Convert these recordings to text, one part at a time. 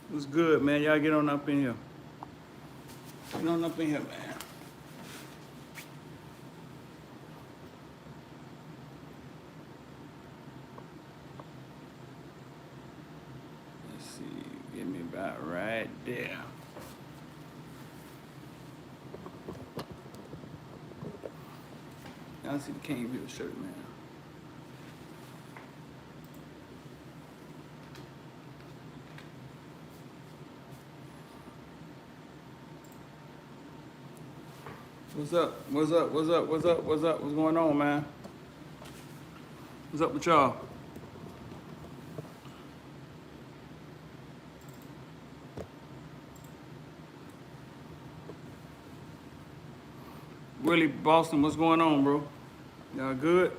What's good, man? Y'all get on up in here. Get on up in here, man. Let's see. Get me about right there. Y'all see the Caneville shirt, man. What's up? What's up? What's up? What's up? What's up? What's going on, man? What's up with y'all? Willie Boston, what's going on, bro? Y'all good?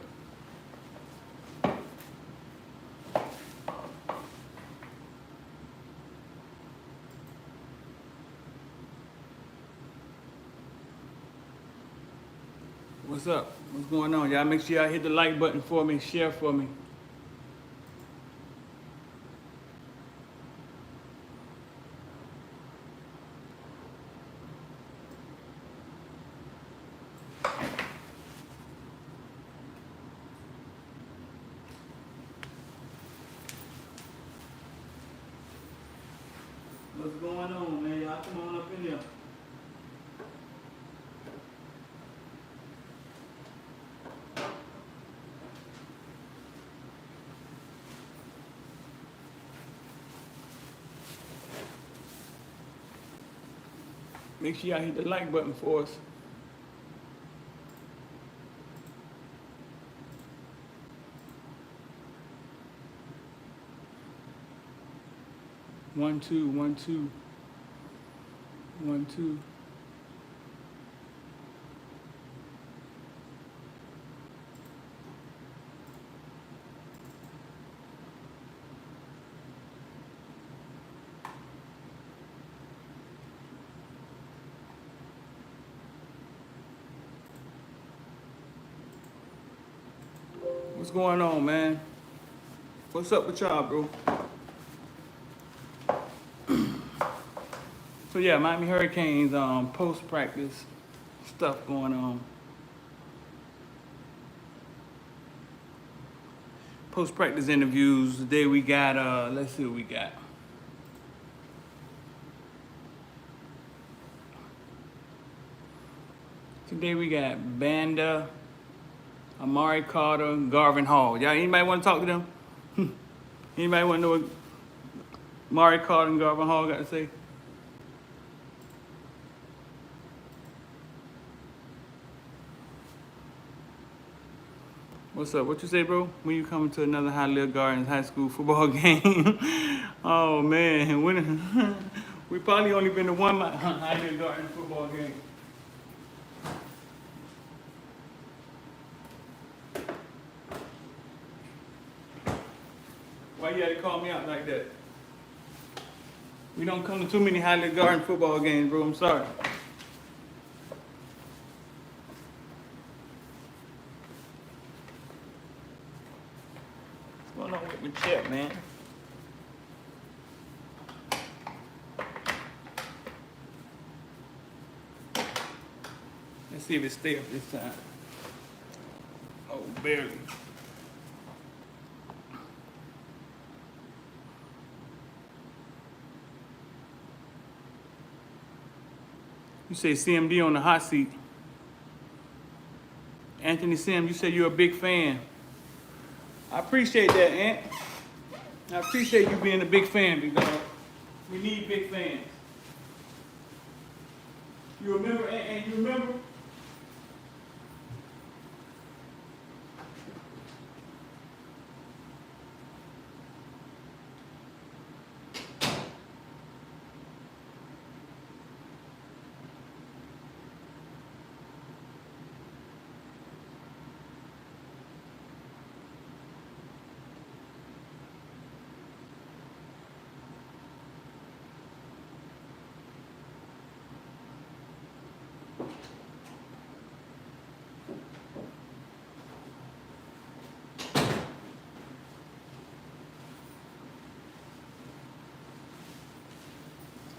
What's up? What's going on? Y'all make sure y'all hit the like button for me, share for me. What's going on, man? Y'all come on up in here. Make sure y'all hit the like button for us. One, two, 1, 2. 1, 2. What's going on, man? What's up with y'all, bro? So yeah, Miami Hurricanes post-practice stuff going on. Post-practice interviews. Today we got let's see what we got. Today we got Banda, Amari Carter, Garvin Hall. Y'all anybody want to talk to them? Anybody want to know what Amari Carter and Garvin Hall got to say? What's up? What you say, bro? When you coming to another Hale Gardens high school football game? Oh man, when we probably only been to one Hale Gardens football game. Why you had to call me out like that? We don't come to too many Hale Garden football games, bro. I'm sorry. What's going on with my chip, man? Let's see if it stay up this time. Oh, barely. You say CMD on the hot seat. Anthony Sim, you say you're a big fan. I appreciate that, Ant. I appreciate you being a big fan, big dog. We need big fans. You remember, Ant, you remember?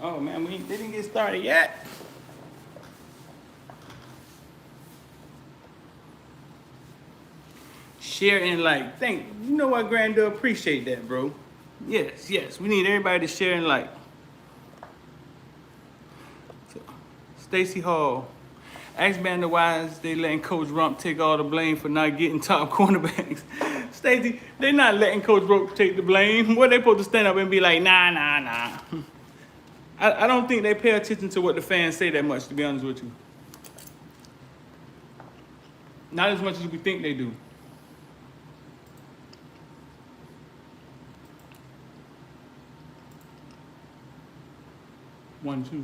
Oh man, they didn't get started yet. Share and like. You know what, Grandeur? Appreciate that, bro. Yes, yes. We need everybody to share and like. So, Stacy Hall. Ask Banda why is they letting Coach Rump take all the blame for not getting top cornerbacks. Stacy, they're not letting Coach Rump take the blame. What they supposed to stand up and be like, nah. I don't think they pay attention to what the fans say that much, to be honest with you. Not as much as we think they do. One, two.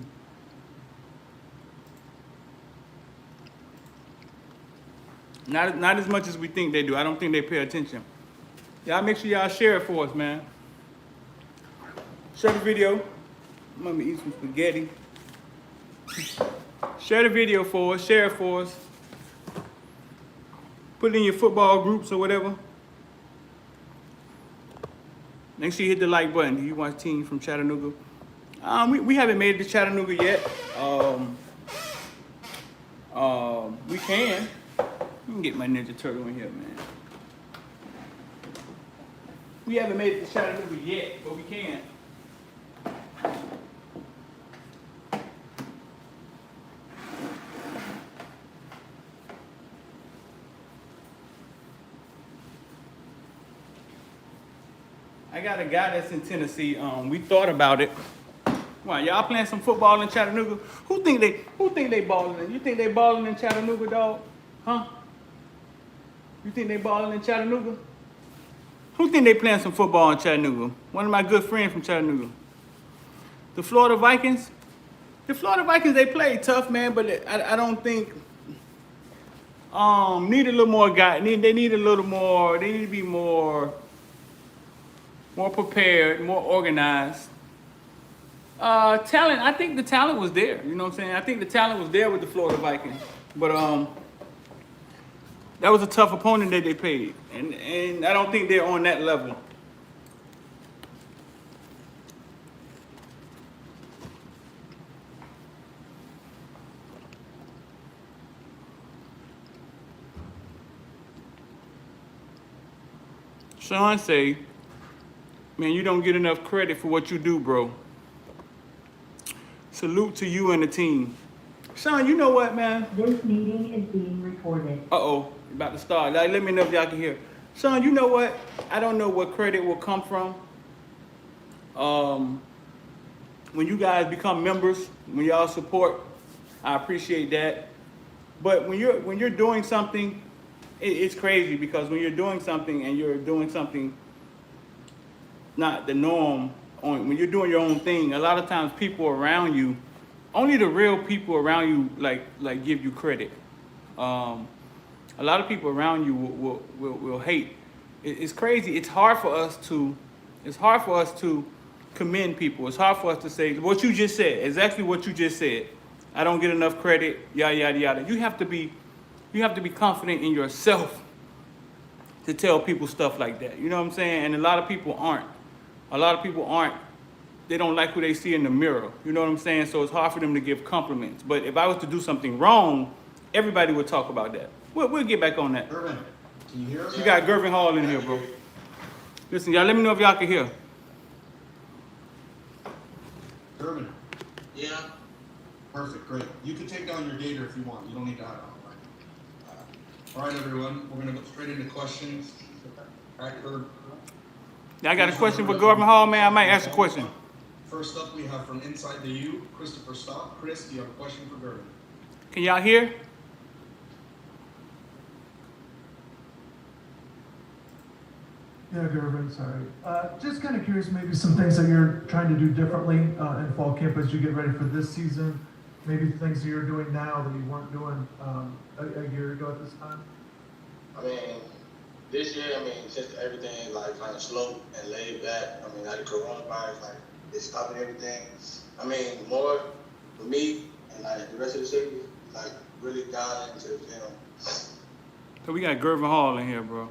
Not as much as we think they do. I don't think they pay attention. Y'all make sure y'all share it for us, man. Share the video. I'm gonna eat some spaghetti. Share the video for us. Share it for us. Put it in your football groups or whatever. Make sure you hit the like button. Do you watch teams from Chattanooga? We haven't made it to Chattanooga yet. We can. You can get my Ninja Turtle in here, man. We haven't made it to Chattanooga yet, but we can. I got a guy that's in Tennessee. We thought about it. Why, y'all playing some football in Chattanooga? Who think they balling? You think they balling in Chattanooga, dog? Huh? You think they balling in Chattanooga? Who think they playing some football in Chattanooga? One of my good friends from Chattanooga. The Florida Vikings? The Florida Vikings, they play tough, man, but I don't think need a little more guy. They need a little more. They need to be more prepared, more organized. Talent, I think the talent was there. You know what I'm saying? I think the talent was there with the Florida Vikings. But that was a tough opponent that they played. And I don't think they're on that level. Sean say, man, you don't get enough credit for what you do, bro. Salute to you and the team. Sean, you know what, man? This meeting is being recorded. Uh-oh, about to start. Like, let me know if y'all can hear. Sean, you know what? I don't know what credit will come from. When you guys become members, when y'all support, I appreciate that. But when you're doing something, it's crazy because when you're doing something and you're doing something not the norm, when you're doing your own thing, a lot of times people around you, only the real people around you like give you credit. A lot of people around you will hate. It's crazy. It's hard for us to commend people. It's hard for us to say what you just said, exactly what you just said. I don't get enough credit, yada yada yada. You have to be confident in yourself to tell people stuff like that. You know what I'm saying? And a lot of people aren't. They don't like who they see in the mirror. You know what I'm saying? So it's hard for them to give compliments. But if I was to do something wrong, everybody would talk about that. We'll get back on that. Gervin, can you hear us? You got Gervin Hall in here, bro. Listen, y'all, let me know if y'all can hear. Gervin. Yeah. Perfect, great. You can take down your data if you want. You don't need to have it on, right? All right, everyone. We're going to go straight into questions. All right, Gervin. Y'all got a question for Gervin Hall, man? I might ask a question. First up, we have from Inside the U, Christopher Stock. Chris, do you have a question for Gervin? Can y'all hear? Yeah, Gervin, sorry. Just kind of curious, maybe some things that you're trying to do differently in fall camp as you get ready for this season. Maybe things that you're doing now that you weren't doing a year ago at this time. I mean, this year, since everything like kind of slow and laid back, like the coronavirus, like it's stopping everything. More for me and like the rest of the city, like really dive into the film. So we got Gervin Hall in here, bro.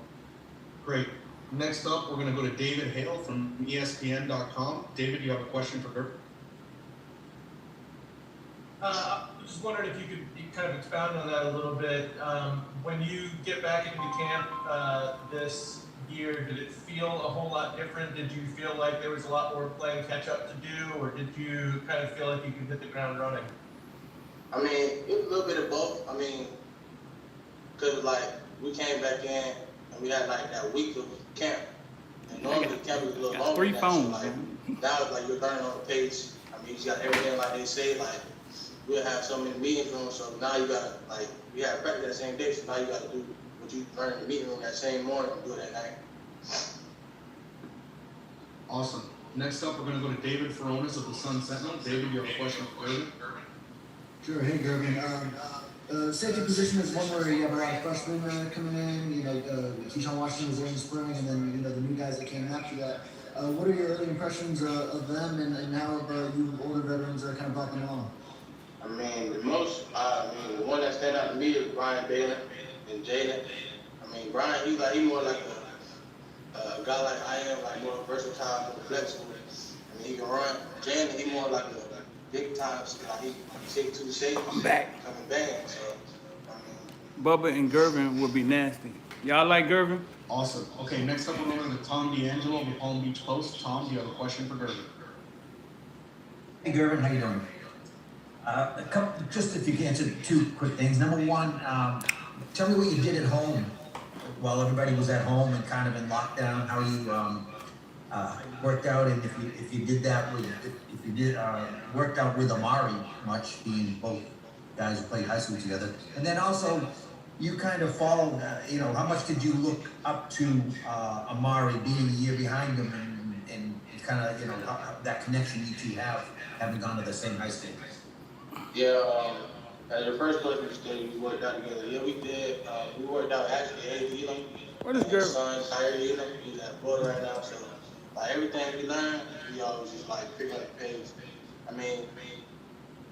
Great. Next up, we're going to go to David Hale from ESPN.com. David, you have a question for Gervin? I was just wondering if you could kind of expound on that a little bit. When you get back into camp this year, did it feel a whole lot different? Did you feel like there was a lot more playing catch up to do, or did you kind of feel like you could hit the ground running? I mean, it was a little bit of both. I mean, because like we came back in and we had like that week of camp. And normally camp was a little longer. 3 than that, phones. so, like, now it's like you're learning on the pace. I mean, you just got everything like they say. Like we'll have so many meetings rooms, so now you gotta like we have practice that same day. So now you gotta do what you learned in the meeting room that same morning and do it at night. Awesome. Next up, we're going to go to David Ferronis of the Sun Sentinel. David, you have a question for Gervin? Sure. Hey, Gervin. Safety position is one where you have a lot of freshmen coming in. You know, Keyshawn Washington was there in the spring, and then you know the new guys that came after that. What are your early impressions of them, and how have you older veterans kind of brought them along? I mean, the one that stand out to me is Brian Baylor and Jaden. I mean, Brian, he more like a guy like I am, like more versatile, more flexible. I mean, he can run. Jaden, he more like a big time, so like he take to the shape. I'm back. Coming bang. So, I mean, Bubba and Gervin would be nasty. Y'all like Gervin? Awesome. Okay, next up, we're going to Tom D'Angelo of the Palm Beach Post. Tom, do you have a question for Gervin? Hey, Gervin, how you doing? A couple, just if you can answer 2 quick things. Number one, tell me what you did at home while everybody was at home and kind of in lockdown. How you worked out, and if you did that with worked out with Amari much, being both guys who played high school together, and then also you kind of followed. You know, how much did you look up to Amari being a year behind him, and kind of that connection you two have, having gone to the same high school? yeah. As your first question, we worked out together. Yeah, we did. We worked out actually every Elam. What is His Gervin? son, Kyrie Elam, he's at Florida right now. So, like everything we learned, we always just like pick up the pace. I mean,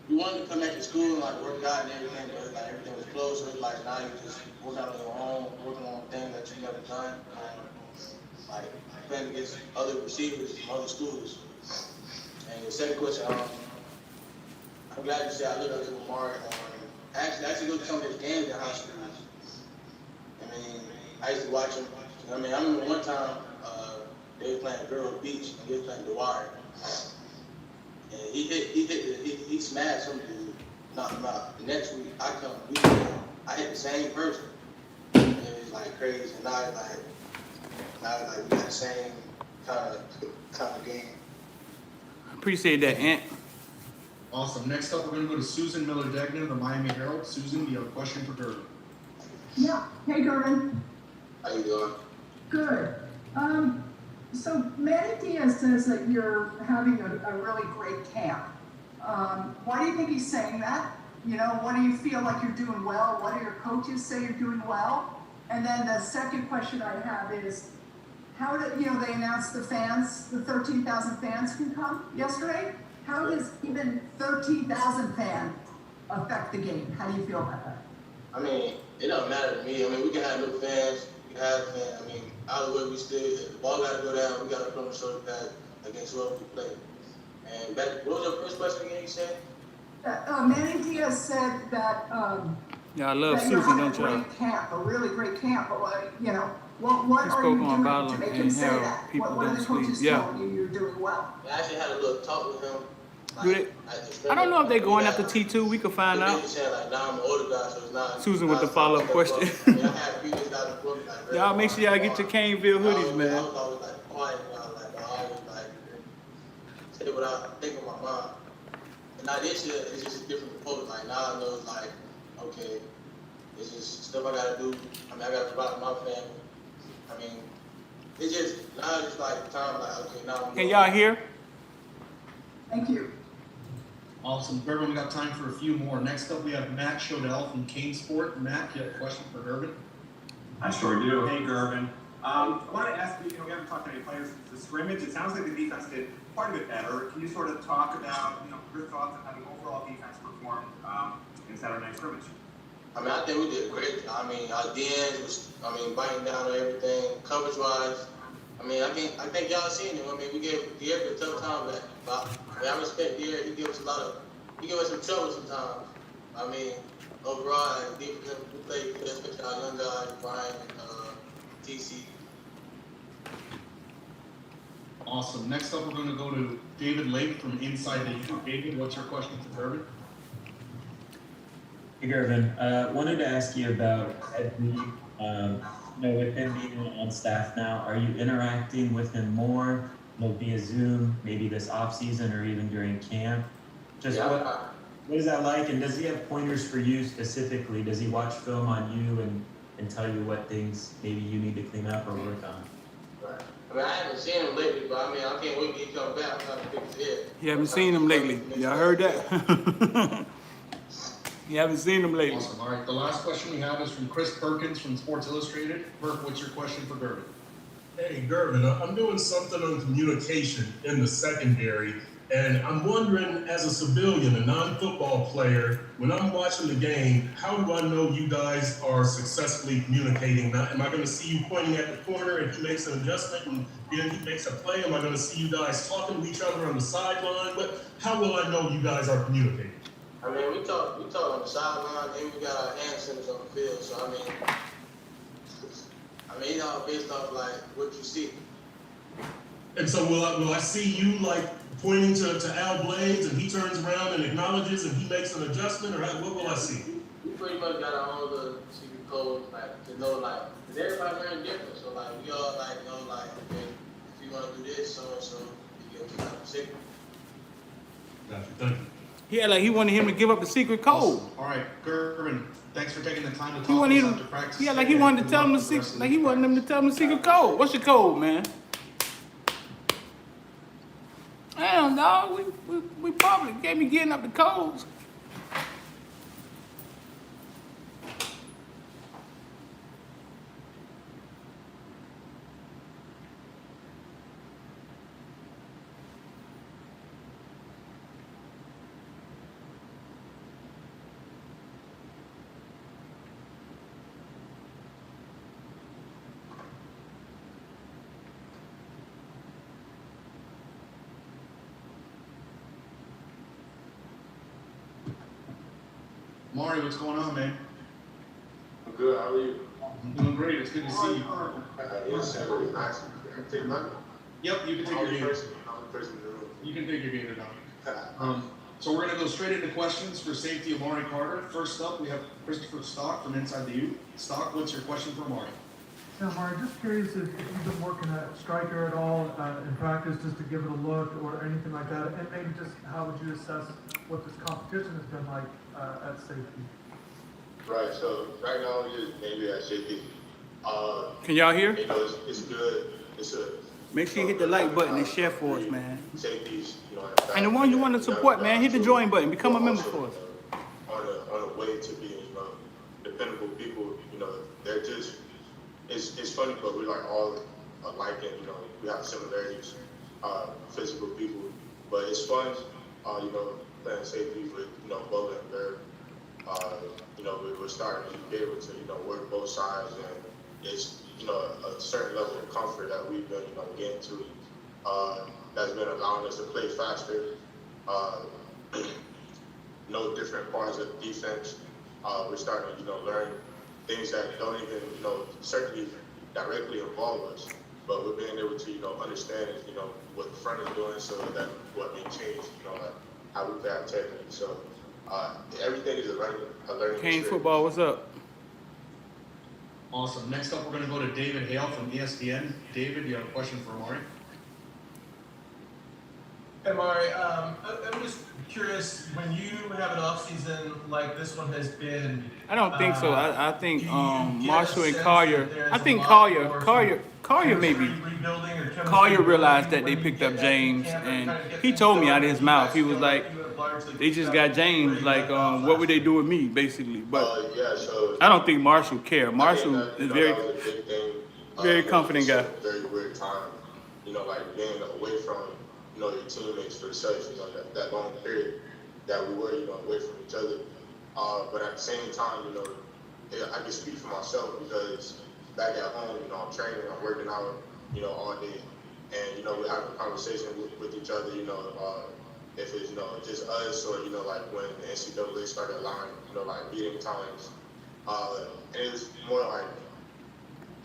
we wanted to come back to school and like work out and everything, but like everything was closed. So it's like now you just work out on your own, working on things that you never done, like playing against other receivers from other schools. And the second question, I'm glad you said I looked up to Amari. Actually looked at some of his games in high school. I mean, I used to watch him. I mean, I remember one time they were playing Vero Beach and he was playing DeWire. And he smashed some dude, knocked him out. The next week I hit the same person. And it was like crazy. And now it's like we got the same kind of game. Appreciate that, Ant. Awesome. Next up, we're going to go to Susan Miller-Degnan of the Miami Herald. Susan, do you have a question for Gervin? Yeah. Hey, Gervin. How you doing? Good. So Manny Diaz says that you're having a really great camp. Why do you think he's saying that? You know, what do you feel like you're doing well? What do your coaches say you're doing well? And then the second question I have is, how did, they announced the 13,000 fans can come yesterday? How does even 13,000 fan affect the game? How do you feel about that? I mean, it don't matter to me. I mean, we can have no fans. We can have fans. I mean, either way we still, if the ball got to go down, we got to put on the shoulder pad against whoever we play. And back, what was your first question again you said? Manny Diaz said that Y'all love that you're Susan, having don't y'all? a great camp, a really great camp. But what He are you spoke on doing Bottom to make and him say Harold. that? People What are don't the sleep. coaches Yeah. telling you you're doing well? I actually had a little talk with him. Do they- I don't know if they're going after T2. We could find out. Saying, like, now I'm an older guy, so it's not. Susan with the follow-up question. I mean, I had previous guys in Brooklyn, like, Y'all make sure y'all get your Caneville hoodies, I man. was always like quiet, I always like say what I think of my mind. And now this year, it's just a different approach. Like now I know, like, okay, it's just stuff I gotta do. I mean, I gotta provide for my family. I mean, it's just now it's just like time, like, okay, now I'm. Can y'all hear? Thank you. Awesome. Gervin, we got time for a few more. Next up, we have Matt Chodell from Kane Sport. Matt, you have a question for Gervin? I sure do. Hey, Gervin. I want to ask you, we haven't talked to any players since the scrimmage. It sounds like the defense did quite a bit better. Can you sort of talk about, your thoughts on how the overall defense performed in Saturday night scrimmage? I mean, I think we did great. I mean, our DNs was, biting down on everything, coverage-wise. I think y'all seen it. I mean, we gave it a tough time, but I respect Deere. He gave us a lot of he give us some trouble sometimes. I mean, overall, and defense, we play good, especially our young guys, Brian and TC. Awesome. Next up, we're going to go to David Lake from Inside the U. David, what's your question for Gervin? Hey, Gervin, wanted to ask you about Ed Lee. With him being on staff now, are you interacting with him more, via Zoom, maybe this off season or even during camp? What is that like? And does he have pointers for you specifically? Does he watch film on you and tell you what things maybe you need to clean up or work on? Right. I mean, I haven't seen him lately, but I mean, I can't wait till he comes back. I'm trying to fix his head. You haven't seen him lately. Y'all heard that? You haven't seen him lately. Awesome. All right. The last question we have is from Chris Perkins from Sports Illustrated. Perk, what's your question for Gervin? Hey, Gervin, I'm doing something on communication in the secondary, and I'm wondering, as a civilian, a non-football player, when I'm watching the game, how do I know you guys are successfully communicating? Am I going to see you pointing at the corner and he makes an adjustment and then he makes a play? Am I going to see you guys talking to each other on the sideline? How will I know you guys are communicating? I mean, we talk on the sideline, and we got our hand centers on the field. So I mean, it's all based off like what you see. And so will I see you like pointing to Al Blades and he turns around and acknowledges and he makes an adjustment, or what will I see? We pretty much got our own little secret code, like to know, like, cause everybody learn different. So like we all like know, like, okay, if you want to do this, so and so, you get like a secret. Gotcha. Thank you. Yeah, like he wanted him to give up the secret code. Awesome. All right, Gervin, thanks for taking the time to talk He to wanted us him. after practice. Yeah, like he wanted to tell him the secret. Like he wanted him to tell him the secret code. What's your code, man? Damn, dog. We probably gave me getting up the codes. Maury, what's going on, man? I'm good. How are you? I'm doing great. It's good to see you. Yes, sir. Nice. Take my. Yep, you can take your gator. I'm the person in the room. You can take your gator down. So we're going to go straight into questions for safety of Amari Carter. First up, we have Christopher Stock from Inside the U. Stock, what's your question for Amari? Yeah, Mark, just curious if you've been working at striker at all in practice, just to give it a look or anything like that, and maybe just how would you assess what this competition has been like at safety? Right. So right now, we're just mainly at safety. Can y'all hear? You know, it's good. It's a. Make sure you hit the like button and share for us, man. Safeties, you know. And the one you want to support, man, hit the join button. Become a member for us. On a way to being, dependable people. You know, they're just. It's funny, but we're like all alike, and we have similarities, physical people. But it's fun, playing safety with Bubba and Bear. We're starting to be able to work both sides, and it's a certain level of comfort that we've been getting to. That's been allowing us to play faster. Know different parts of the defense. We're starting to learn things that don't even, certainly directly involve us, but we're being able to, understand, what the front is doing, so that what may change, like how we play our technique. So everything is a learning Kane experience. football, what's up? Awesome. Next up, we're going to go to David Hale from ESPN. David, you have a question for Amari? Hey, Mari, I'm just curious, when you have an off season like this one has been. I don't think so. I think do you get a Marshall and sense Collier. that there's I a think lot Collier more maybe. rebuilding or chemistry Collier realized that building they when picked you up get that James, camp and kind of get he things told me going, out of his you mouth, guys he was feel like, you have largely they just picked got up James. where you Like, left off what last would they year. do with me, basically? But Yeah, so I don't think Marshall care. Marshall I think is that, very, that was a big thing. very confident guy. It's a very weird time, like being away from, your teammates for such, that long period that we were, away from each other. But at the same time, I can speak for myself, because back at home, I'm training, I'm working out, all day. And, we're having a conversation with each other, if it's, you know, just us or, you know, like when the NCAA started allowing, you know, like meeting times. And it was more like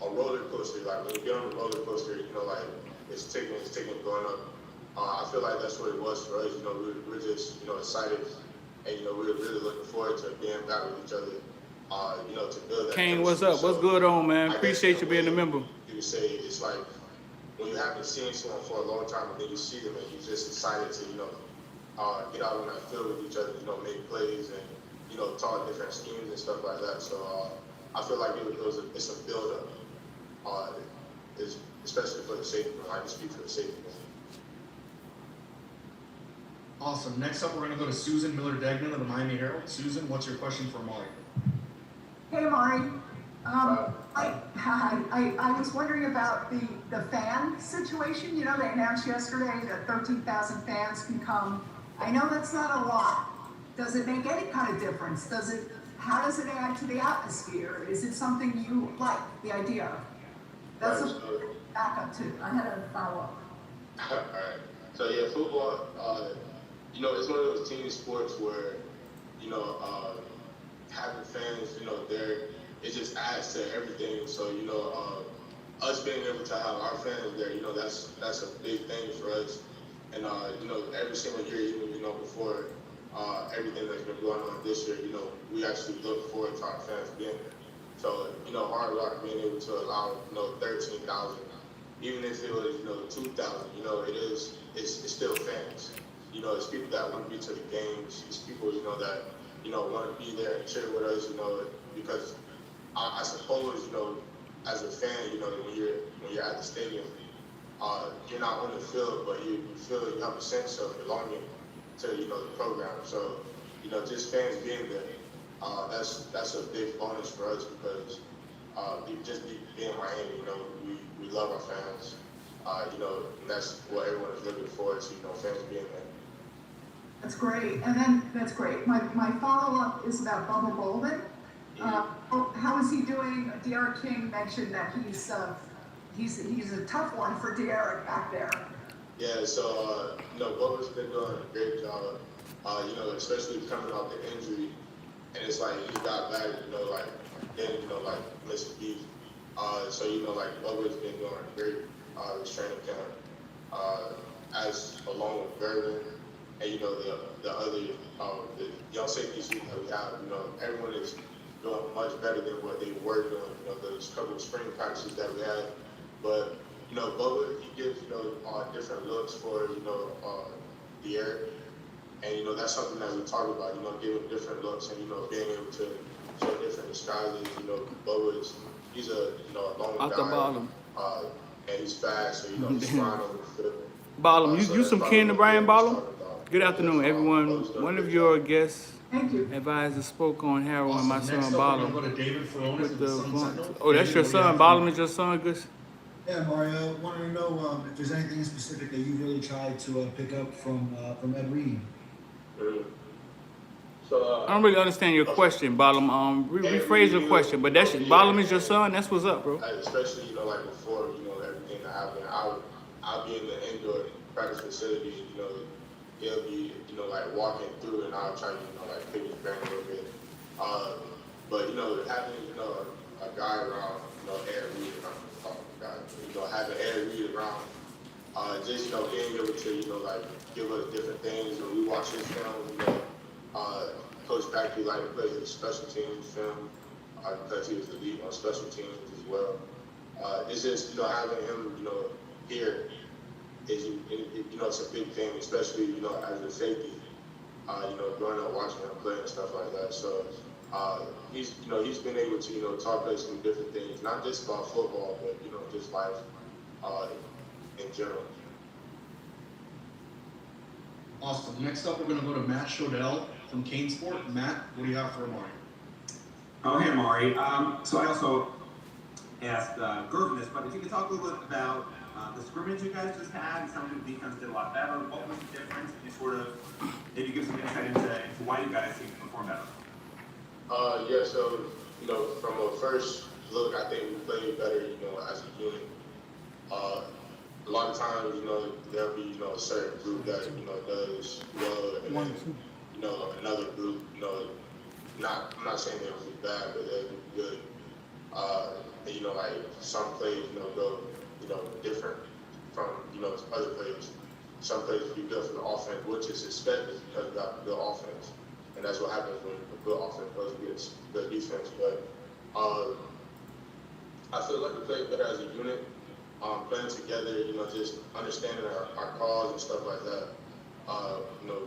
a roller coaster. Like when you get on the roller coaster, you know, like it's ticking, going up. I feel like that's what it was for us. You know, we're just, you know, excited, and you know, we're really looking forward to being back with each other. You know, to build that. Kane, what's up? So, what's good on, man? I guess, Appreciate you being a member. You would say it's like when you haven't seen someone for a long time, and then you see them, and you're just excited to, you know, get out on that field with each other, you know, make plays and, you know, talk different schemes and stuff like that. So I feel like it's a build-up, especially for the safety. I can speak for the safety. Awesome. Next up, we're going to go to Susan Miller-Degnan of the Miami Herald. Susan, what's your question for Amari? Hey, Amari. I was wondering about the fan situation. You know, they announced yesterday that 13,000 fans can come. I know that's not a lot. Does it make any kind of difference? How does it add to the atmosphere? Is it something you like, the idea of? That's a backup too. I had a follow-up. All right. So yeah, football, you know, it's one of those team sports where, you know, having fans, you know, it just adds to everything. So, you know, us being able to have our fans there, you know, that's a big thing for us. And, you know, every single year, even, you know, before everything that's been going on this year, you know, we actually look forward to our fans being there. So, you know, Hard Rock being able to allow, you know, 13,000, even if it was, you know, 2,000, you know, it's still fans. You know, it's people that want to be to the games. It's people, you know, that, you know, want to be there and cheer with us, you know, because I suppose, you know, as a fan, you know, when you're at the stadium, you're not on the field, but you feel you have a sense of belonging to, you know, the program. So, you know, just fans being there, that's a big bonus for us because being Miami, you know, we love our fans. You know, and that's what everyone is looking forward to, you know, fans being there. That's great. And then that's great. My follow-up is about Bubba Bolden. How is he doing? Derek King mentioned that he's a tough one for Derek back there. Yeah, so you know, Bubba's been doing a great job. You know, especially coming off the injury, and it's like he got back. You know, like then you know, like missed beef. So you know, like Bubba's been doing great this training camp, as along with Gervin and you know the other the young safeties that we have. You know, everyone is doing much better than what they were doing. You know, those couple of spring practices that we had, but you know, Bubba, he gives, you know, different looks for, you know, the air. And, you know, that's something that we talk about, you know, giving different looks and, you know, being able to show different disguises. You know, Bubba he's a, you know, a long guy. Bottom. And he's fast, so, you know, he's flying over the field. Bottom, you some kin to Brian Bottom? Good afternoon, everyone. One of your guests advisors spoke on Harold and my son Bottom. Go to David Ferronis of the Sun Sentinel. Oh, that's your son. Bottom is your son, Gus? Yeah, Mario, wanted to know if there's anything specific that you really tried to pick up from Ed Reed. So, I don't really understand your question, Bottom. Rephrase your question, but Bottom is your son. That's what's up, bro. Especially, you know, like before, you know, everything that happened, I'll be in the indoor practice facility, you know, he'll be, you know, like walking through, and I'll try to, you know, like pick his brain a little bit. But you know, having, you know, a guy around, you know, Ed Reed around. You know, having Ed Reed around, just, you know, being able to, you know, like, give us different things. When we watch his film, you know, Coach Patrick liked to play the special teams film because he was the lead on special teams as well. It's just, you know, having him, you know, here is, you know, it's a big thing, especially, you know, as a safety, you know, growing up watching him play and stuff like that. So, he's been able to, you know, talk to us through different things, not just about football, but, you know, just life in general. Awesome. Next up, we're going to go to Matt Chodell from Kane Sport. Matt, what do you have for Amari? Oh, hey, Amari. So I also asked Gervin this, but if you could talk a little bit about the scrimmage you guys just had. It sounded like the defense did a lot better. What was the difference? Can you sort of maybe give some insight into why you guys seem to perform better? Yeah, so, you know, from a first look, I think we played better, you know, as a unit. A lot of of times, there'll be, a certain group that, does well, and then, another group, I'm not saying they'll be bad, but they'll be good. And, like some plays, go, different from, other plays. Some plays will be good for the offense, which is expected because we got good offense. And that's what happens when a good offense goes against good defense. But I feel like we play better as a unit, playing together, just understanding our calls and stuff like that.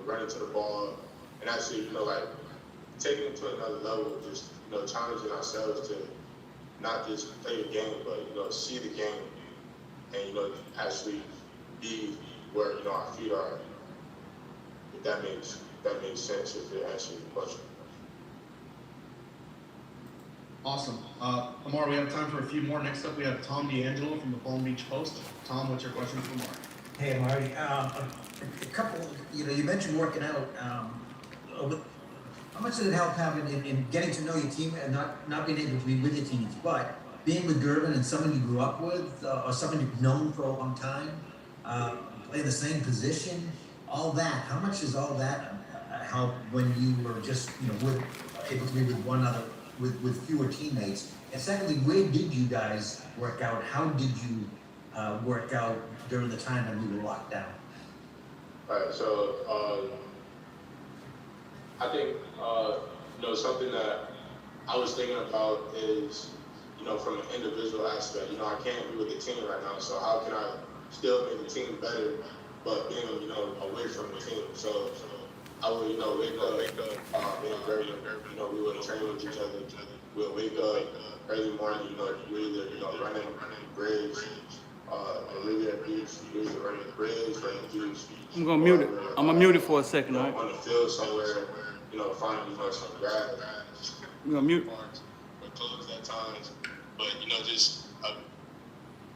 Running to the ball and actually, like taking it to another level, just, challenging ourselves to not just play the game, but, see the game and, actually be where, our feet are. If that makes sense, if it answers your question. Awesome. Amar, we have time for a few more. Next up, we have Tom D'Angelo from the Palm Beach Post. Tom, what's your question for Amar? Hey, Marty, a couple, you mentioned working out. How much did it help having in getting to know your team and not being able to be with your teams, but being with Gervin and someone you grew up with, or someone you've known for a long time, playing the same position, all that, how much does all that help when you were just, able to be with one other, with fewer teammates? And secondly, where did you guys work out? How did you work out during the time when we were locked down? All right, so I think something that I was thinking about is, from an individual aspect, I can't be with the team right now, so how can I still make the team better, but being, away from the team? So I would, wake up, me and Gervin, we would train with each other. We'll wake up early morning, we either, running bridge, Olivia Beach, we either running the bridge, running the beach. I'm gonna mute it. I'm gonna mute it for a second, all right? On the field somewhere, finding, some grass. I'm gonna mute. Or closed at times, but,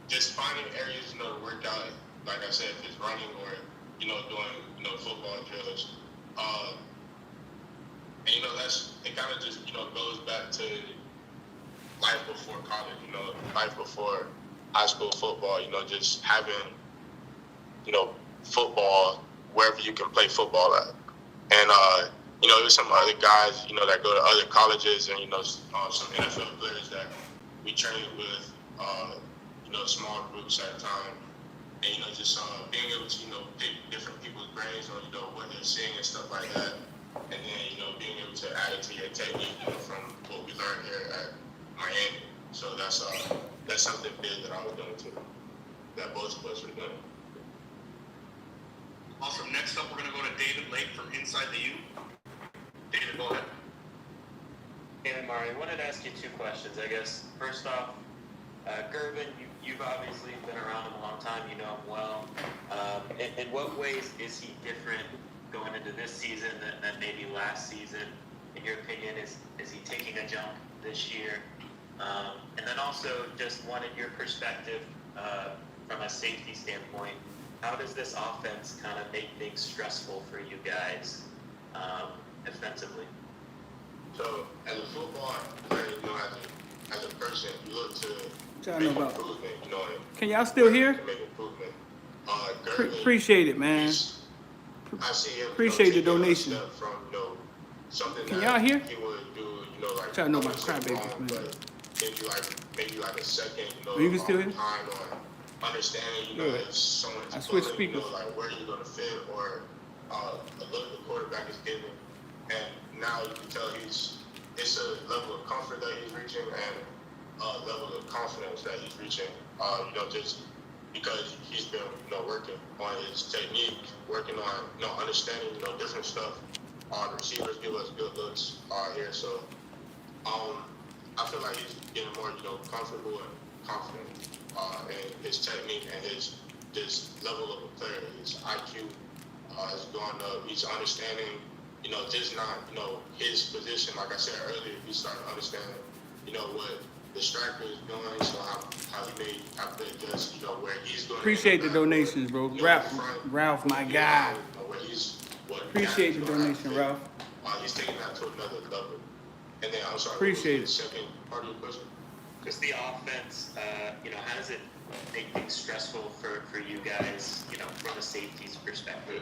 just finding areas, to work out, like I said, if it's running or, doing, football drills. And, it kind of just, goes back to life before college, life before high school football, just having, football wherever you can play football at. And, there's some other guys, that go to other colleges and, some NFL players that we train with, small groups at a time. And, just being able to, pick different people's brains on, what they're seeing and stuff like that. And then, being able to add it to your technique, from what we learned here at Miami. So that's something big that I was doing too, that both of us were doing. Awesome. Next up, we're going to go to David Lake from Inside the U. David, go ahead. Hey, Mari, I wanted to ask you two questions. I guess, first off, Gervin, you've obviously been around him a long time. You know him well. In what ways is he different going into this season than maybe last season? In your opinion, is he taking a jump this year? And then also, just wanted your perspective from a safety standpoint. How does this offense kind of make things stressful for you guys defensively? So, as a football player, as a person, you look to Make improvement, Can y'all still hear? To make improvement. Appreciate it, man. I see him, Appreciate the taking a donation. step from, something Can that y'all hear? he would do, Try to know my something crybabies, wrong, man. but maybe like a second, You can still hear? behind on understanding, Good. if someone's I switched pulling, speakers. like where you're gonna fit or a look the quarterback is getting, and now you can tell it's a level of comfort that he's reaching and a level of confidence that he's reaching. Just because he's been, working on his technique, working on, understanding, different stuff. The receivers give us good looks here, so I feel like he's getting more, comfortable and confident in his technique and his level of a player. His IQ has gone up. He's understanding, just not, his position. Like I said earlier, he started understanding, what the striker is doing, so how he may have to adjust, where he's going. Appreciate the donations, bro. Ralph, my guy. Appreciate the donation, Ralph. He's taking that to another level. And then I'm sorry. Appreciate it. Second part of your question. Just the offense, how does it make things stressful for you guys, you know, from a safeties perspective?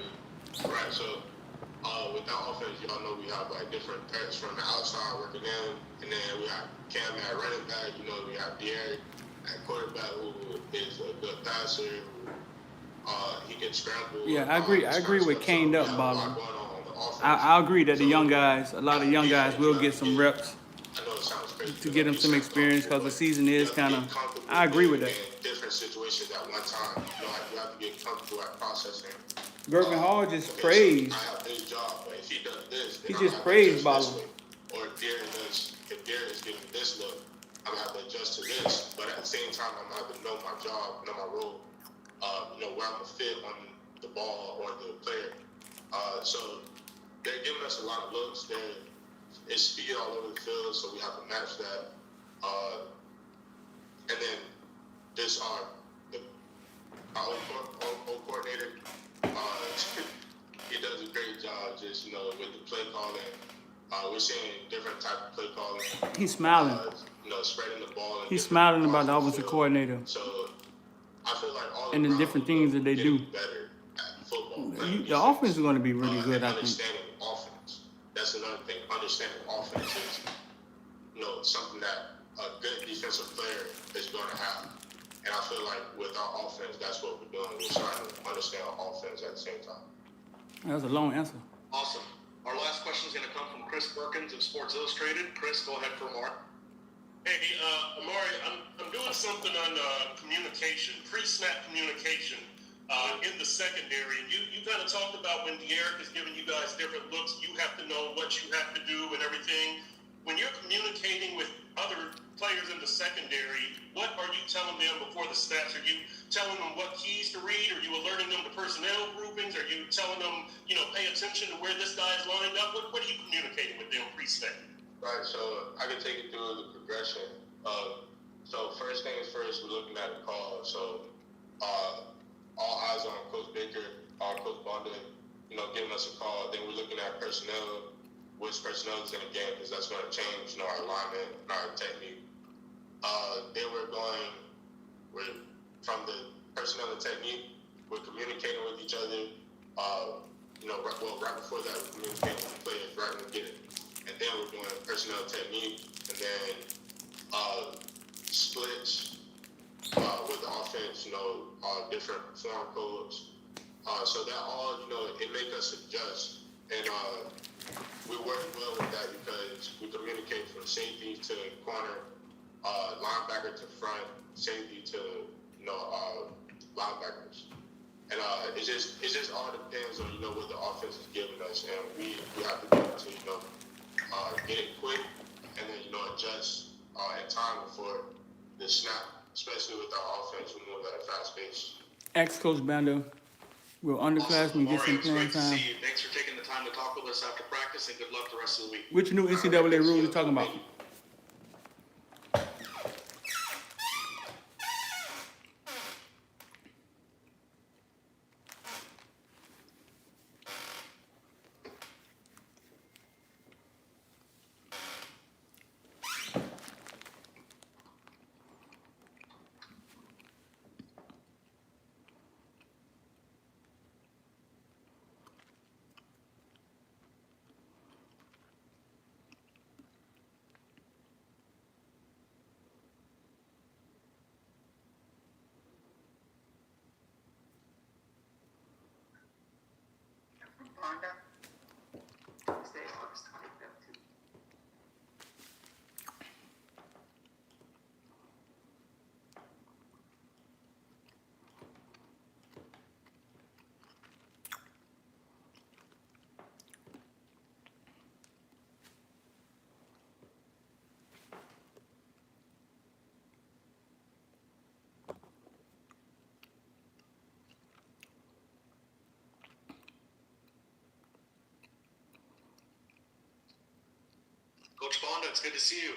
Right, so with that offense, y'all know we have like different threats from the outside working in, and then we have Cam at running back, you know, we have Derek at quarterback who is a good passer, he can scramble. Yeah, I agree with caned up Bolden. I I agree that the young guys, a lot of young guys will get some reps know it sounds crazy to get them some experience because the season is kind of, I agree with that. in different situations at one time. You know, like you have to get comfortable at processing. Gervin Hall just Okay, praised. so I have this job, but if he does this, He then just I'm praised gonna adjust Bolden. this way. Or if Darren is giving this look, I'm gonna have to adjust to this. But at the same time, I'm gonna have to know my job, know my role, you know, where I'm gonna fit on the ball or the player. So they're giving us a lot of looks. It's speed all over the field, so we have to match that. And then this our old coordinator, he does a great job just, you know, with the play calling. We're seeing different type of play calling. He's smiling. You know, spreading the ball. He's smiling about the offensive coordinator So I feel like all and the different things that they do. better at football. The offense is going to be really good, I think. Understanding offense. That's another thing. Understanding offense is, you know, something that a good defensive player is going to have. And I feel like with our offense, that's what we're doing. We're trying to understand our offense at the same time. That was a long answer. Awesome. Our last question is going to come from Chris Perkins of Sports Illustrated. Chris, go ahead for Mark. Hey, Amari, I'm doing something on communication, pre-snap communication in the secondary. You kind of talked about when Derek is giving you guys different looks, you have to know what you have to do and everything. When you're communicating with other players in the secondary, what are you telling them before the snaps? Are you telling them what keys to read? Are you alerting them to personnel groupings? Are you telling them, you know, pay attention to where this guy is lined up? What are you communicating with them pre-snap? Right, so I can take you through the progression. So first things first, we're looking at the call. So all eyes on Coach Baker, Coach Bolden, you know, giving us a call. Then we're looking at personnel, which personnel is in the game, because that's going to change, you know, our alignment and our technique. Then from the personnel and technique, we're communicating with each other. You know, right before that, we're communicating with the players right when we get it. And then we're doing personnel technique, and then splits with the offense, you know, different form codes. So that all, you know, it make us adjust. And we work well with that because we communicate from safety to corner, linebacker to front, safety to, you know, linebackers. And it just all depends on, you know, what the offense is giving us, and we have to be able to, you know, get it quick and then, you know, adjust in time before the snap, especially with our offense. We move at a fast pace. Ex-Coach Bando will underclassmen get some It's playing great to time. see you. Thanks for taking the time to talk with us after practice, and good luck the rest of the week. Which new NCAA rule are you talking about? Coach Bonda, it's good to see you.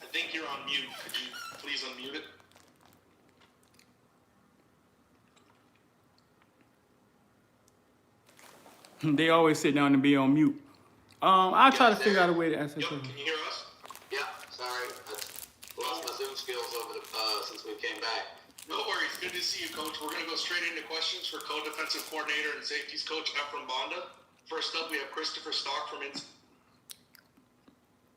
I think you're on mute. Could you please unmute it? They always sit down and be on mute. I'll try to figure out a way to answer Yep, that. can you hear us? Yeah, sorry, I lost my Zoom skills. over the since we came back. No worries. Good to see you, Coach. We're going to go straight into questions for co-defensive coordinator and safeties coach Ephraim Bonda. First up, we have Christopher Stock from Ins.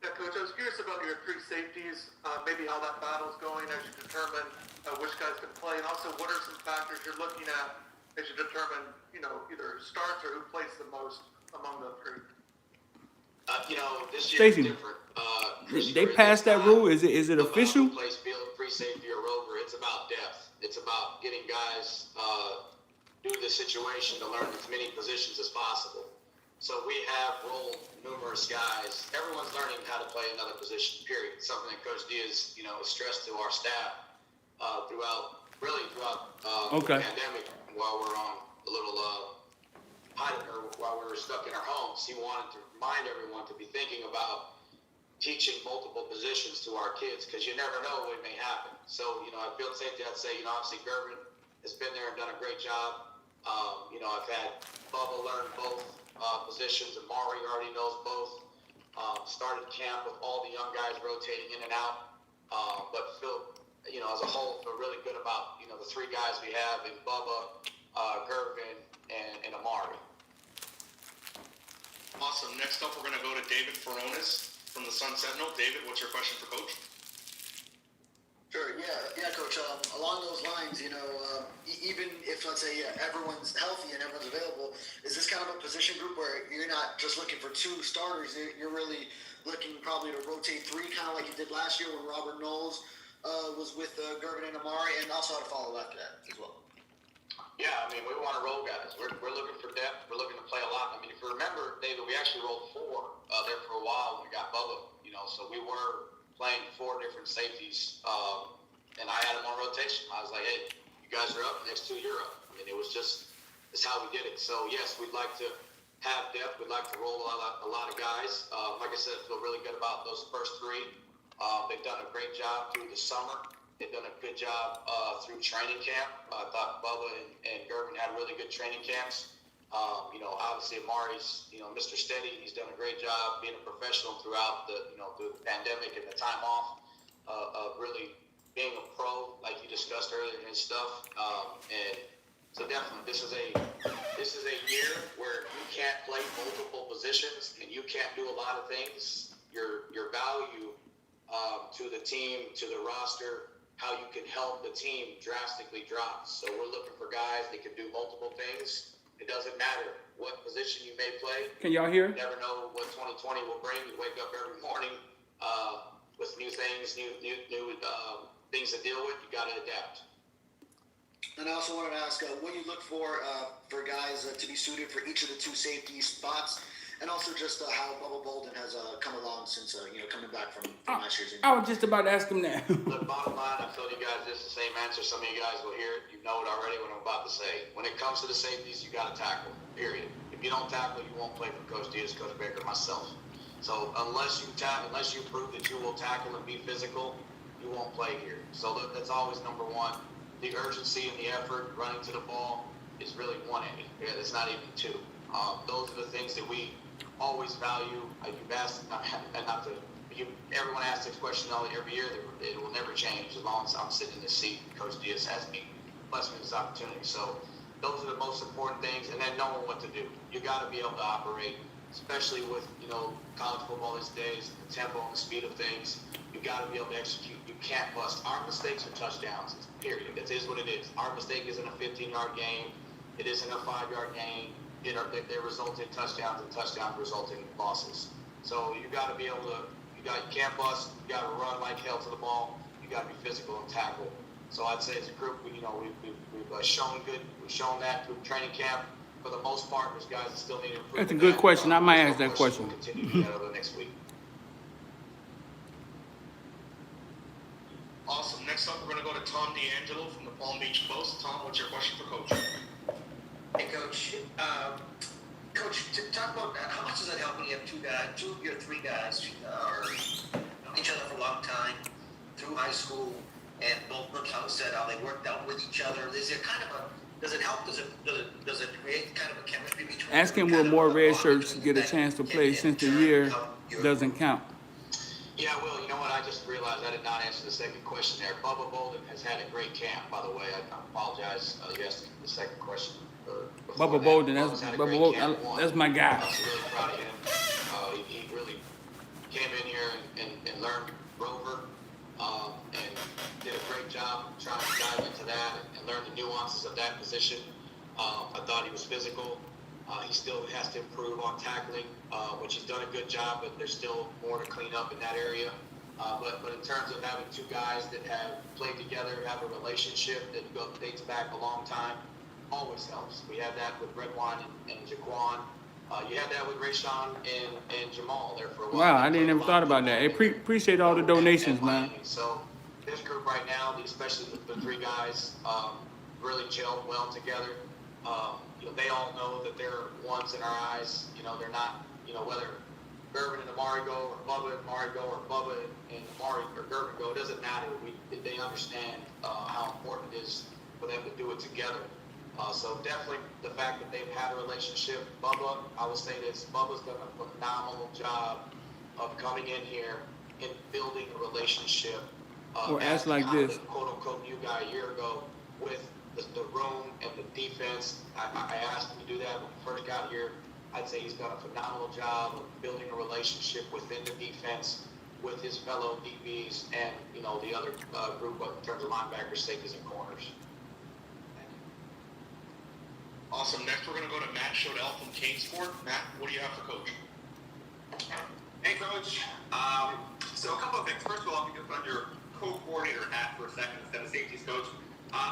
Yeah, Coach, I was curious about your three safeties, maybe how that battle's going as you determine which guys can play, and also what are some factors you're looking at as you determine, either starts or who plays the most among the three? This year is Stacey, different. they passed that rule. Is it official? Who plays field, free safety or rover? It's about depth. It's about getting guys due to the situation to learn as many positions as possible. So we have rolled numerous guys. Everyone's learning how to play another position, period. Something that Coach Diaz, stressed to our staff throughout the pandemic while we're on a little while we were stuck in our homes. He wanted to remind everyone to be thinking about teaching multiple positions to our kids because you never know what may happen. So, at field safety, I'd say, obviously Gervin has been there and done a great job. I've had Bubba learn both positions, and Mari already knows both. Started camp with all the young guys rotating in and out. But feel, as a whole, feel really good about, the three guys we have in Bubba, Gervin, and Amari. Awesome. Next up, we're going to go to David Ferronis from the Sun Sentinel. David, what's your question for Coach? Sure, yeah, Coach. Along those lines, even if, let's say, everyone's healthy and everyone's available, is this kind of a position group where you're not just looking for two starters, you're really looking probably to rotate three, kind of like you did last year when Robert Knowles was with Gervin and Amari, and also how to follow after that as well? Yeah, we want to roll guys. We're looking for depth. We're looking to play a lot. If you remember, David, we actually rolled four there for a while when we got Bubba, so we were playing four different safeties, and I had them on rotation. I was like, hey, you guys are up, next two you're up. It's how we did it. So, yes, we'd like to have depth. We'd like to roll a lot of guys. Like I said, I feel really good about those first three. They've done a great job through the summer. They've done a good job through training camp. I thought Bubba and Gervin had really good training camps. Obviously Amari's, Mr. Steady. He's done a great job being a professional throughout the pandemic and the time off of really being a pro, like you discussed earlier and stuff. And so definitely, this is a year where you can't play multiple positions and you can't do a lot of things. Your value to the team, to the roster, how you can help the team drastically drops. So we're looking for guys that can do multiple things. It doesn't matter what position you may play. Can y'all hear? You never know what 2020 will bring. You wake up every morning with new things, new things to deal with. You got to adapt. And I also wanted to ask what you look for guys to be suited for each of the two safety spots, and also just how Bubba Bolden has come along since coming back from last year's injury. I was just about to ask him that. Look, bottom line, I told you guys this is the same answer. Some of you guys will hear it. You know it already what I'm about to say. When it comes to the safeties, you got to tackle, period. If you don't tackle, you won't play for Coach Diaz, Coach Baker, myself. So unless you prove that you will tackle and be physical, you won't play here. So look, that's always number one. The urgency and the effort running to the ball is really 180. It's not even two. Those are the things that we always value. You've asked, everyone asks this question every year. It will never change as long as I'm sitting in this seat. Coach Diaz has me, blessed me with this opportunity. So those are the most important things. And then knowing what to do. You got to be able to operate, especially with college football these days, the tempo and the speed of things. You got to be able to execute. You can't bust. Our mistakes are touchdowns. Period. It is what it is. Our mistake isn't a 15-yard gain. It isn't a 5-yard gain. They result in touchdowns, and touchdowns result in losses. So you got to be able to. You can't bust. You got to run like hell to the ball. You got to be physical and tackle. So I'd say as a group, we've shown good. We've shown that through training camp. For the most part, there's guys that still need improvement. That's a good question. I might ask that question. We'll continue to do that over the next week. Awesome. Next up, we're going to go to Tom D'Angelo from the Palm Beach Post. Tom, what's your question for Coach? Hey, Coach. Coach, talk about how much is that helping? You have two of your three guys are known each other for a long time through high school, and both look how said how they worked out with each other. Is there kind of a does it help? Does it create kind of a chemistry between? Ask him will more red shirts get a chance to play since the year doesn't count. Yeah, Will, you know what? I just realized I did not answer the second question there. Bubba Bolden has had a great camp, by the way. I apologize. You asked the second question. Bubba Bolden, that's my guy. I was really proud of him. He really came in here and learned Rover and did a great job trying to dive into that and learn the nuances of that position. I thought he was physical. He still has to improve on tackling, which he's done a good job, but there's still more to clean up in that area. But in terms of having two guys that have played together, have a relationship that dates back a long time, always helps. We had that with Redwine and Jaquan. You had that with Rayshawn and Jamal there for a while. Wow, I didn't ever thought about that. Hey, appreciate all the donations, man. So this group right now, especially the three guys, really gelled well together. They all know that they're ones in our eyes. They're not, whether Gervin and Amari go, or Bubba and Amari go, or Bubba and Amari or Gervin go, it doesn't matter. They understand how important it is for them to do it together. So definitely the fact that they've had a relationship. Bubba, I would say this, Bubba's done a phenomenal job of coming in here and building a relationship. Or ask like this. Quote-unquote new guy a year ago with the room and the defense. I asked him to do that when he first got here. I'd say he's done a phenomenal job of building a relationship within the defense with his fellow DBs and, the other group in terms of linebackers, safeties, and corners. Awesome. Next, we're going to go to Matt Chodell from Kingsport. Matt, what do you have for Coach? Hey, Coach. So a couple of things. First of all, if you can put on your co-coordinator hat for a second instead of safeties coach.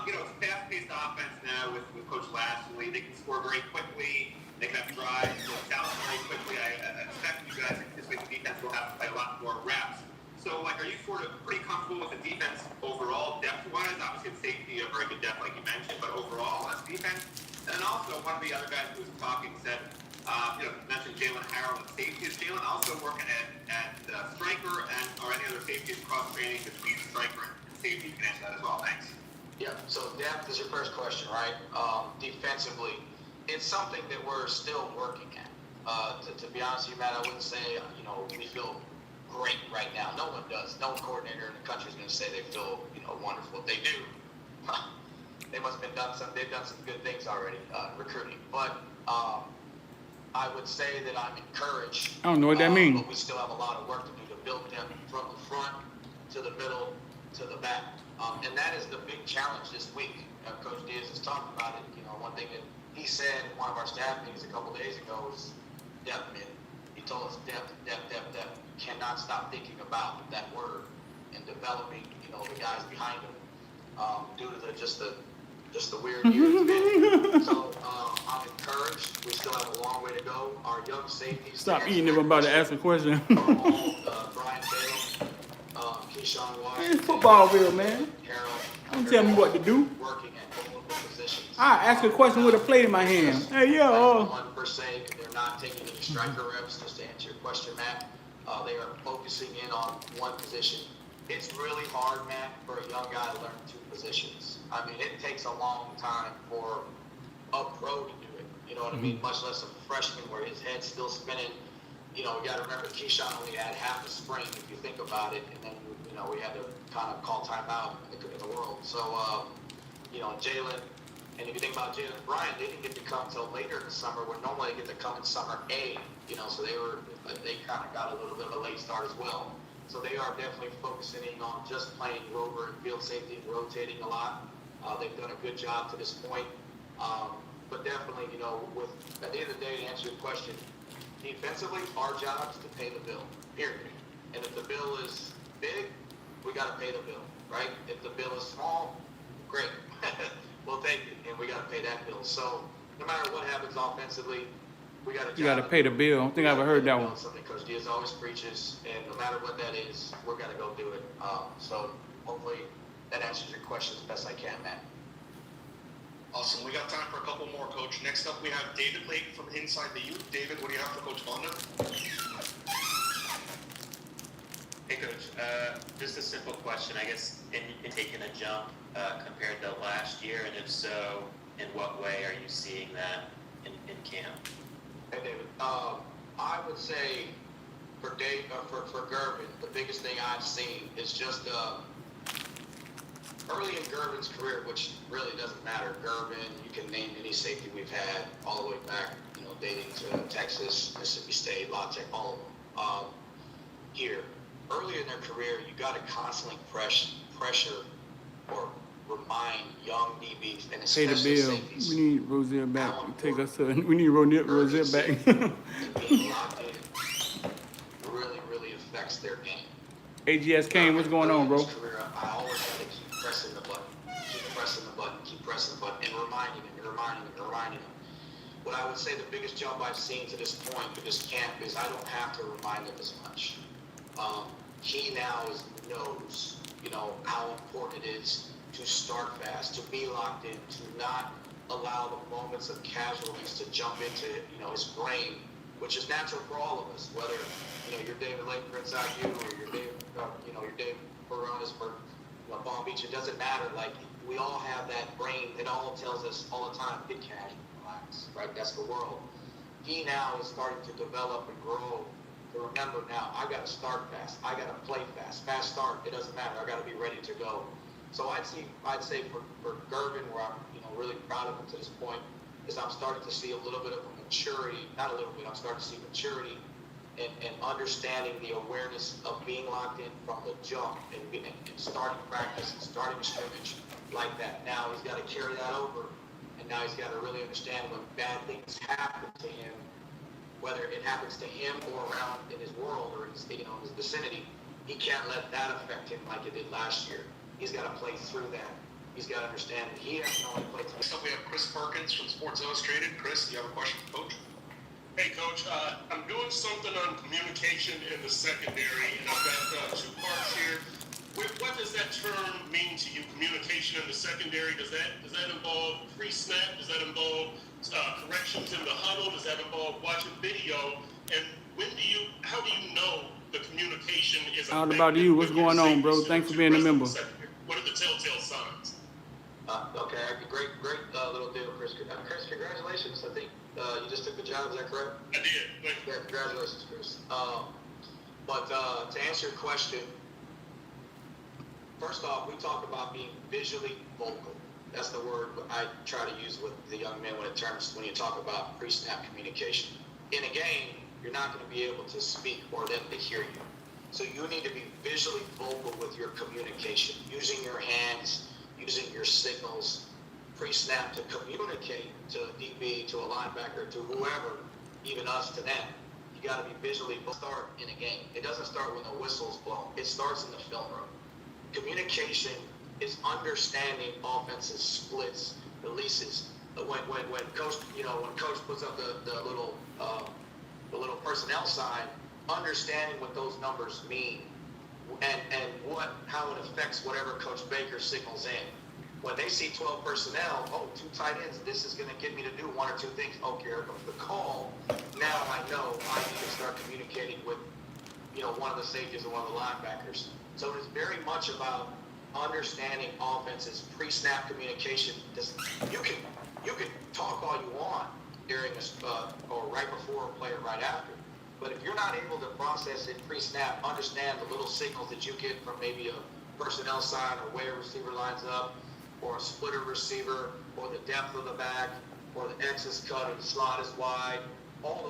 It's a fast-paced offense now with Coach Lashley. They can score very quickly. They can have drives, down very quickly. I expect you guys this week the defense will have to play a lot more reps. So, are you sort of pretty comfortable with the defense overall, depth-wise? Obviously, the safety, a very good depth, like you mentioned, but overall, as defense. And also, one of the other guys who was talking said, mentioned Jalen Harrell at safety. Is Jalen also working at striker or any other safety cross-training between striker and safety? You can answer that as well. Thanks. Yeah, so depth is your first question, right? Defensively, it's something that we're still working at. To be honest with you, Matt, I wouldn't say, we feel great right now. No one does. No coordinator in the country is going to say they feel, wonderful. If they do, they must have they've done some good things already, recruiting. But I would say that I'm encouraged. I don't know what that means. But we still have a lot of work to do to build them from the front to the middle to the back. And that is the big challenge this week. Coach Diaz has talked about it. One thing that he said in one of our staff meetings a couple days ago was depth, man. He told us depth. You cannot stop thinking about that word and developing, the guys behind him due to just the weird year it's been. So I'm encouraged. We still have a long way to go. Our young safeties. Stop eating if I'm about to ask a question. Brian Hale, Keyshawn Washington. It's footballville, man. Harold. Don't tell me what to do. Working at multiple positions. I ask a question with a plate in my hand. Hey, yo. One per se, they're not taking any striker reps. Just to answer your question, Matt, they are focusing in on one position. It's really hard, Matt, for a young guy to learn two positions. I mean, it takes a long time for a pro to do it. You know what I mean? Much less a freshman where his head's still spinning. We got to remember Keyshawn only had half a spring, if you think about it, and then we had to kind of call timeout in the world. So, Jalen, and if you think about Jalen and Brian, they didn't get to come until later in the summer, where normally they get to come in summer A. So they kind of got a little bit of a late start as well. So they are definitely focusing in on just playing rover and field safety and rotating a lot. They've done a good job to this point. But definitely, with at the end of the day, to answer your question, defensively, our job is to pay the bill, period. And if the bill is big, we got to pay the bill, right? If the bill is small, great. We'll take it, and we got to pay that bill. So no matter what happens offensively, we got to. You got to pay the bill. I don't think I ever heard that one. Something Coach Diaz always preaches, and no matter what that is, we're going to go do it. So hopefully that answers your question as best I can, Matt. Awesome. We got time for a couple more, Coach. Next up, we have David Lake from Inside the Youth. David, what do you have for Coach Bonda? Hey, Coach. Just a simple question. I guess in taking a jump compared to last year, and if so, in what way are you seeing that in camp? Hey, David. I would say for Gervin, the biggest thing I've seen is just early in Gervin's career, which really doesn't matter. Gervin, you can name any safety we've had all the way back, dating to Texas, Mississippi State, La Tech, all of them. Here, early in their career, you got to constantly pressure or remind young DBs and Pay especially the bill. safeties. We need Rosier back. Take us to. We need Rosier back. Being locked in really, really affects their game. AGS Kane, what's going on, bro? Career, I always had to keep pressing the button, and reminding him. What I would say the biggest jump I've seen to this point with this camp is I don't have to remind him as much. He now knows, how important it is to start fast, to be locked in, to not allow the moments of casualties to jump into, his brain, which is natural for all of us, whether, you're David Laker inside you or you're David Ferronis for Palm Beach. It doesn't matter. Like, we all have that brain that all tells us all the time, get casual, relax, right? That's the world. He now is starting to develop and grow to remember now, I got to start fast. I got to play fast. Fast start. It doesn't matter. I got to be ready to go. So I'd say for Gervin, where I'm really proud of him to this point, is I'm starting to see a little bit of a maturity, not a little bit, I'm starting to see maturity and understanding the awareness of being locked in from the jump and starting practice and starting scrimmage like that. Now he's got to carry that over, and now he's got to really understand when bad things happen to him, whether it happens to him or around in his world or his, his vicinity, he can't let that affect him like it did last year. He's got to play through that. He's got to understand that he has to only play through. Next up, we have Chris Perkins from Sports Illustrated. Chris, do you have a question for Coach? Hey, Coach, I'm doing something on communication in the secondary, and I've got 2 parts here. What does that term mean to you, communication in the secondary? Does that involve pre-snap? Does that involve corrections in the huddle? Does that involve watching video? And how do you know the communication is How about you? What's going on, bro? Thanks for being a member. What are the telltale signs? Okay, great little deal, Chris. Chris, congratulations. I think you just took the job. Is that correct? I did. Thank you. Yeah, congratulations, Chris. But to answer your question, first off, we talk about being visually vocal. That's the word I try to use with the young men when you talk about pre-snap communication. In a game, you're not going to be able to speak or them to hear you. So you need to be visually vocal with your communication, using your hands, using your signals, pre-snap to communicate to a DB, to a linebacker, to whoever, even us to them. You got to be visually start in a game. It doesn't start when the whistle's blown. It starts in the film room. Communication is understanding offenses, splits, releases. When coach, when coach puts up the little personnel side, understanding what those numbers mean and how it affects whatever Coach Baker signals in. When they see 12 personnel, 2 tight ends, this is going to get me to do 1 or 2 things. Okay, here comes the call. Now I know I need to start communicating with, one of the safeties or one of the linebackers. So it is very much about understanding offenses, pre-snap communication. You can talk all you want during or right before a play or right after. But if you're not able to process it pre-snap, understand the little signals that you get from maybe a personnel side or where a receiver lines up, or a splitter receiver, or the depth of the back, or the X is cut, or the slot is wide, all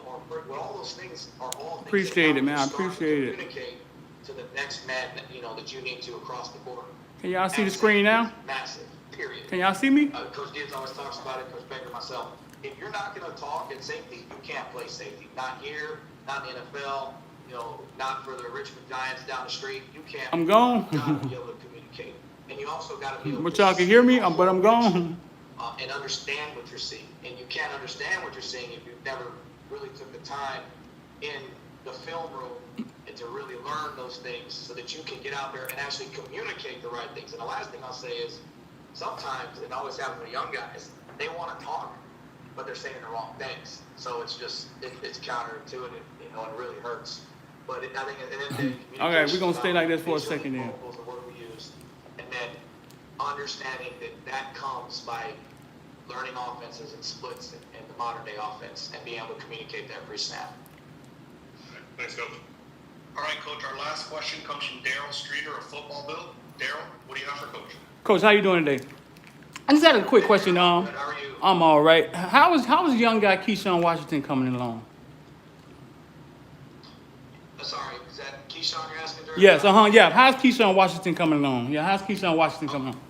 those things are all things Appreciate that it, man. I appreciate it. Communicate to the next man that you need to across the board. Can y'all see the screen now? Massive, period. Can y'all see me? Coach Diaz always talks about it, Coach Baker, myself. If you're not going to talk at safety, you can't play safety. Not here, not in the NFL, not for the Richmond Giants down the street. You can't. I'm gone. You got to be able to communicate. And you also got to be able But to y'all can hear me, but I'm gone. and understand what you're seeing. And you can't understand what you're seeing if you've never really took the time in the film room and to really learn those things so that you can get out there and actually communicate the right things. And the last thing I'll say is sometimes, it always happens with young guys, they want to talk, but they're saying the wrong things. So it's just, it's counterintuitive, it really hurts. But I think at the end of the day, Okay, we're going to stay like this for a second then. is the word we use. And then understanding that comes by learning offenses and splits in the modern day offense and being able to communicate that pre-snap. Thanks, Coach. All right, Coach, our last question comes from Daryl Streeter of Footballville. Daryl, what do you have for Coach? Coach, how you doing today? I just had a quick question. Good, how are you? I'm all right. How is young guy Keyshawn Washington coming along? Sorry, is that Keyshawn you're asking? Yes, yeah. How's Keyshawn Washington coming along? Yeah, how's Keyshawn Washington coming along?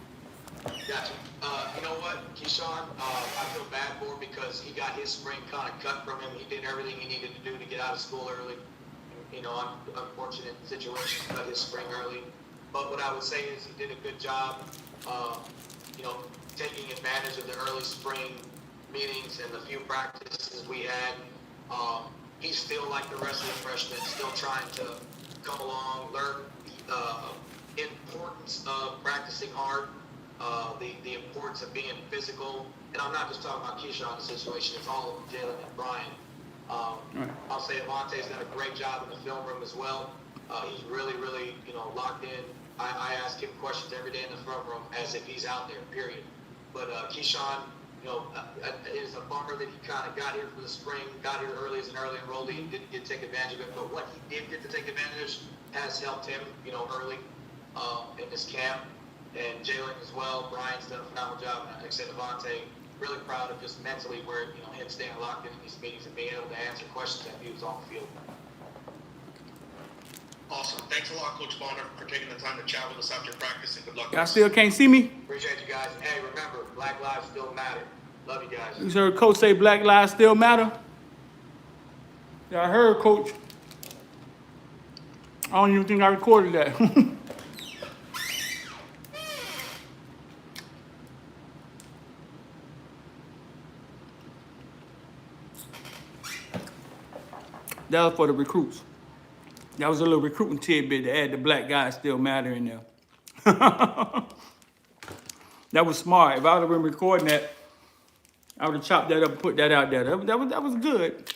Gotcha. You know what, Keyshawn, I feel bad for him because he got his spring kind of cut from him. He did everything he needed to do to get out of school early. You know, unfortunate situation, cut his spring early. But what I would say is he did a good job, you know, taking advantage of the early spring meetings and the few practices we had. He's still like the rest of the freshmen, still trying to come along, learn the importance of practicing hard, the importance of being physical. And I'm not just talking about Keyshawn's situation, it's all of Jalen and Brian. I'll say Avante's done a great job in the film room as well. He's really, you know, locked in. I ask him questions every day in the film room as if he's out there, period. But Keyshawn, you know, it is a bummer that he kind of got here for the spring, got here early as an early enrollee and didn't get to take advantage of it. But what he did get to take advantage has helped him, you know, early in this camp. And Jalen as well. Brian's done a phenomenal job. And like I said, Avante, really proud of just mentally where, you know, him staying locked in these meetings and being able to answer questions that he was on the field. Awesome. Thanks a lot, Coach Bonner, for taking the time to chat with us after practice, and good luck. Y'all still can't see me? Appreciate you guys. Hey, remember, Black Lives still matter. Love you guys. You heard Coach say Black Lives still matter? Y'all heard, Coach. I don't even think I recorded that. That was for the recruits. That was a little recruiting tidbit to add the black guys still matter in there. That was smart. If I would have been recording that, I would have chopped that up and put that out there. That was good.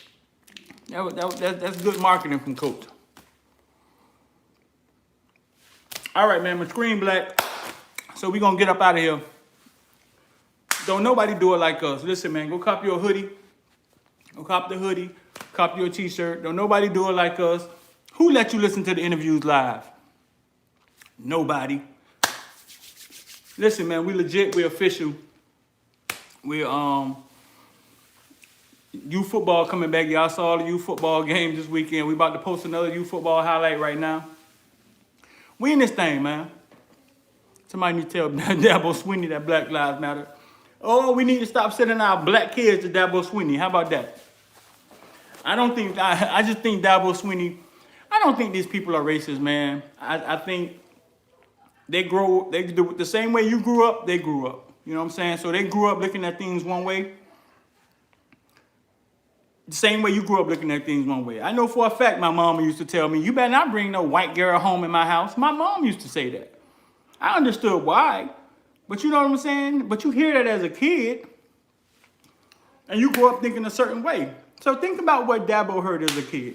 That's good marketing from Coach. All right, man, my screen black. So we're going to get up out of here. Don't nobody do it like us. Listen, man, go cop your hoodie. Go cop the hoodie. Cop your t-shirt. Don't nobody do it like us. Who let you listen to the interviews live? Nobody. Listen, man, we legit, we official. We're youth football coming back. Y'all saw the youth football game this weekend. We about to post another youth football highlight right now. We in this thing, man. Somebody need to tell Dabo Swinney that Black Lives Matter. Oh, we need to stop sending our black kids to Dabo Swinney. How about that? I just think Dabo Swinney, I don't think these people are racist, man. I think they do the same way you grew up, they grew up. You know what I'm saying? So they grew up looking at things one way. The same way you grew up looking at things one way. I know for a fact my mama used to tell me, you better not bring no white girl home in my house. My mom used to say that. I understood why. But you know what I'm saying? But you hear that as a kid. And you grow up thinking a certain way. So think about what Dabo heard as a kid.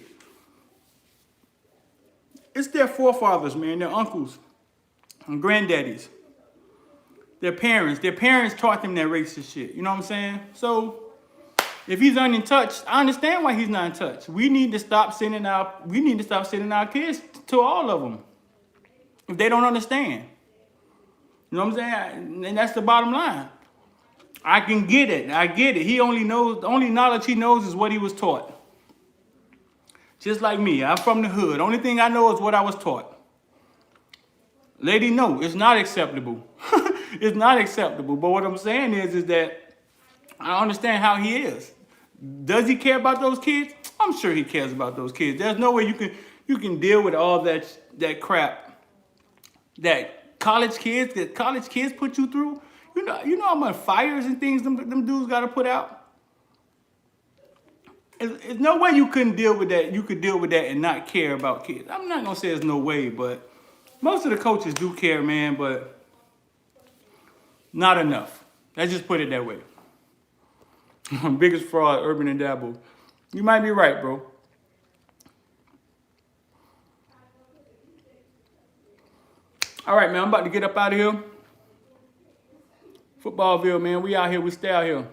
It's their forefathers, man, their uncles and granddaddies. Their parents. Their parents taught them that racist shit. You know what I'm saying? So if he's untouched, I understand why he's not in touch. We need to stop sending our kids to all of them. If they don't understand. You know what I'm saying? And that's the bottom line. I can get it. I get it. He only knows, the only knowledge he knows is what he was taught. Just like me. I'm from the hood. Only thing I know is what I was taught. Lady, no, it's not acceptable. It's not acceptable. But what I'm saying is that I understand how he is. Does he care about those kids? I'm sure he cares about those kids. There's no way you can deal with all that crap that college kids put you through. You know how much fires and things them dudes got to put out? There's no way you couldn't deal with that. You could deal with that and not care about kids. I'm not going to say there's no way, but most of the coaches do care, man, but not enough. Let's just put it that way. Biggest fraud, Urban and Dabo. You might be right, bro. All right, man, I'm about to get up out of here. Footballville, man, we out here, we stay out here.